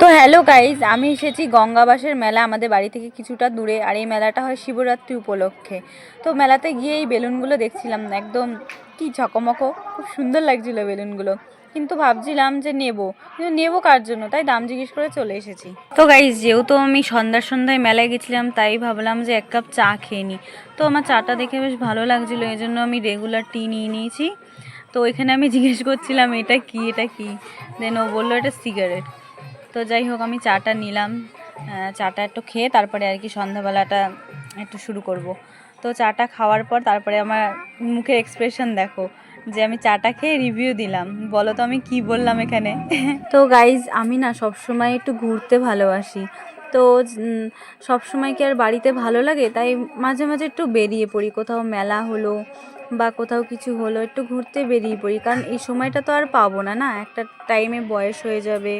তো hello guys, আমি এসেছি গঙ্গাবাসের মেলা আমাদের বাড়ি থেকে কিছুটা দূরে। আর এই মেলাটা হয় শিবরাত্রি উপলক্ষে। তো মেলাতে গিয়ে এই বেলুনগুলো দেখছিলাম, একদম কি ঝকমকো, খুব সুন্দর লাগছিল বেলুনগুলো। কিন্তু ভাবছিলাম যে কিন্তু নেবো কার জন্য, তাই দাম জিজ্ঞেস করে চলে এসেছি। তো গাইজ, যেহেতু আমি সন্ধ্যায় মেলায় গেছিলাম, তাই ভাবলাম যে এক কাপ চা খেয়ে নিই। তো আমার চাটা দেখে বেশ ভালো লাগছিলো, এই জন্য আমি রেগুলার টি নিয়ে নিয়েছি। তো এখানে আমি জিজ্ঞেস করছিলাম এটা কি, দেন ও বললো এটা সিগারেট। তো যাই হোক, আমি চাটা নিলাম। চাটা একটু খেয়ে তারপরে আর কি সন্ধ্যাবেলাটা একটু শুরু করব। তো চাটা খাওয়ার পর তারপরে আমার মুখের এক্সপ্রেশন দেখো, যে আমি চাটা খেয়ে রিভিউ দিলাম। বলো তো আমি কি বললাম এখানে। তো গাইজ, আমি না সবসময় একটু ঘুরতে ভালোবাসি। তো সবসময় কি আর বাড়িতে ভালো লাগে, তাই মাঝে মাঝে একটু বেরিয়ে পড়ি। কোথাও মেলা হলো বা কোথাও কিছু হলো, একটু ঘুরতে বেরিয়ে পড়ি। কারণ এই সময়টা তো আর পাবো না, একটা টাইমে বয়স হয়ে যাবে,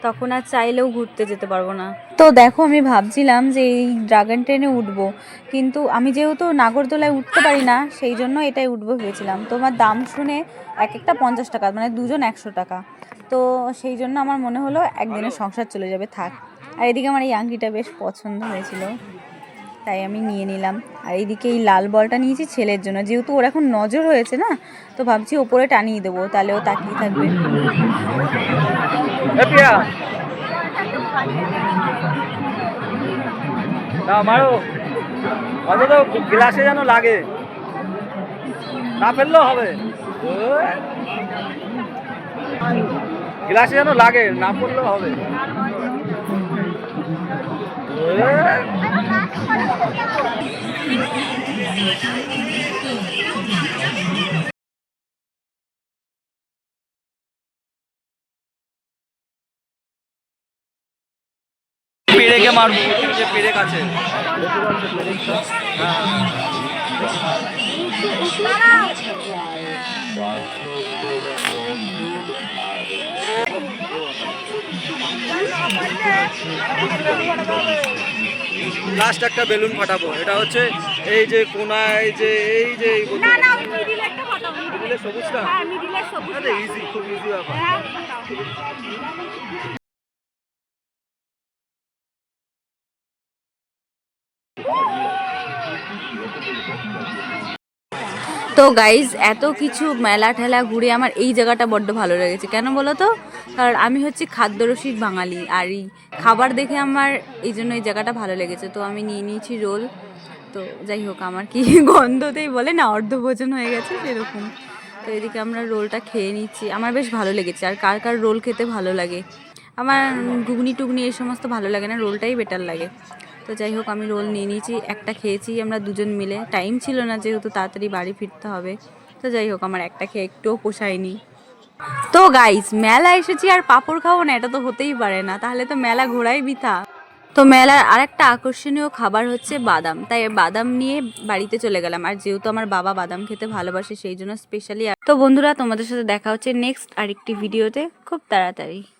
তখন আর চাইলেও ঘুরতে যেতে পারবো না। তো দেখো, আমি ভাবছিলাম যে এই ড্রাগন ট্রেনে উঠবো, কিন্তু আমি যেহেতু নাগরদোলায় উঠতে পারি না, সেই জন্য এটাই উঠবো ভেবেছিলাম। তোমার দাম শুনে এক একটা 50 টাকা, মানে দুজন 100 টাকা। তো সেই জন্য আমার মনে হলো একদিনের সংসার চলে যাবে, থাক। আর এদিকে আমার এই আংটিটা বেশ পছন্দ হয়েছিল, তাই আমি নিয়ে নিলাম। আর এইদিকে এই লাল বলটা নিয়েছি ছেলের জন্য, যেহেতু ওর এখন নজর হয়েছে না, তো ভাবছি ওপরে টানিয়ে দেবো, তাহলে ও তাকিয়ে থাকবে। গ্লাসে যেন লাগে, না ফেললেও হবে। গ্লাসে যেন লাগে, না পড়লেও হবে। পেরেকে মারবো, যে পেরেক আছে। লাস্ট একটা বেলুন ফাটাবো, এটা হচ্ছে এই যে কোনায়, এই সবুজটা ইজি, খুব ইজি ব্যাপার। তো গাইজ, এত কিছু মেলা ঠেলা ঘুরে আমার এই জায়গাটা বড্ড ভালো লেগেছে। কেন বলো তো? কারণ আমি হচ্ছি খাদ্যরসিক বাঙালি, আর এই খাবার দেখে আমার এই জন্য এই জায়গাটা ভালো লেগেছে। তো আমি নিয়ে নিয়েছি রোল। তো যাই হোক, আমার কি গন্ধতেই বলে না অর্ধভোজন হয়ে গেছে সেরকম। তো এদিকে আমরা রোলটা খেয়ে নিচ্ছি, আমার বেশ ভালো লেগেছে। আর কার কার রোল খেতে ভালো লাগে? আমার ঘুগনি টুগনি এই সমস্ত ভালো লাগে না, রোলটাই বেটার লাগে। তো যাই হোক, আমি রোল নিয়ে নিয়েছি, একটা খেয়েছি আমরা দুজন মিলে। টাইম ছিল না, যেহেতু তাড়াতাড়ি বাড়ি ফিরতে হবে। তো যাই হোক, আমার একটা খেয়ে একটুও পোষায়নি। তো গাইস, মেলা এসেছি আর পাঁপড় খাবো না, এটা তো হতেই পারে না, তাহলে তো মেলা ঘোরাই বৃথা। তো মেলার আরেকটা আকর্ষণীয় খাবার হচ্ছে বাদাম, তাই বাদাম নিয়ে বাড়িতে চলে গেলাম। আর যেহেতু আমার বাবা বাদাম খেতে ভালোবাসে, সেই জন্য স্পেশালি। তো বন্ধুরা, তোমাদের সাথে দেখা হচ্ছে নেক্সট আরেকটি ভিডিওতে খুব তাড়াতাড়ি।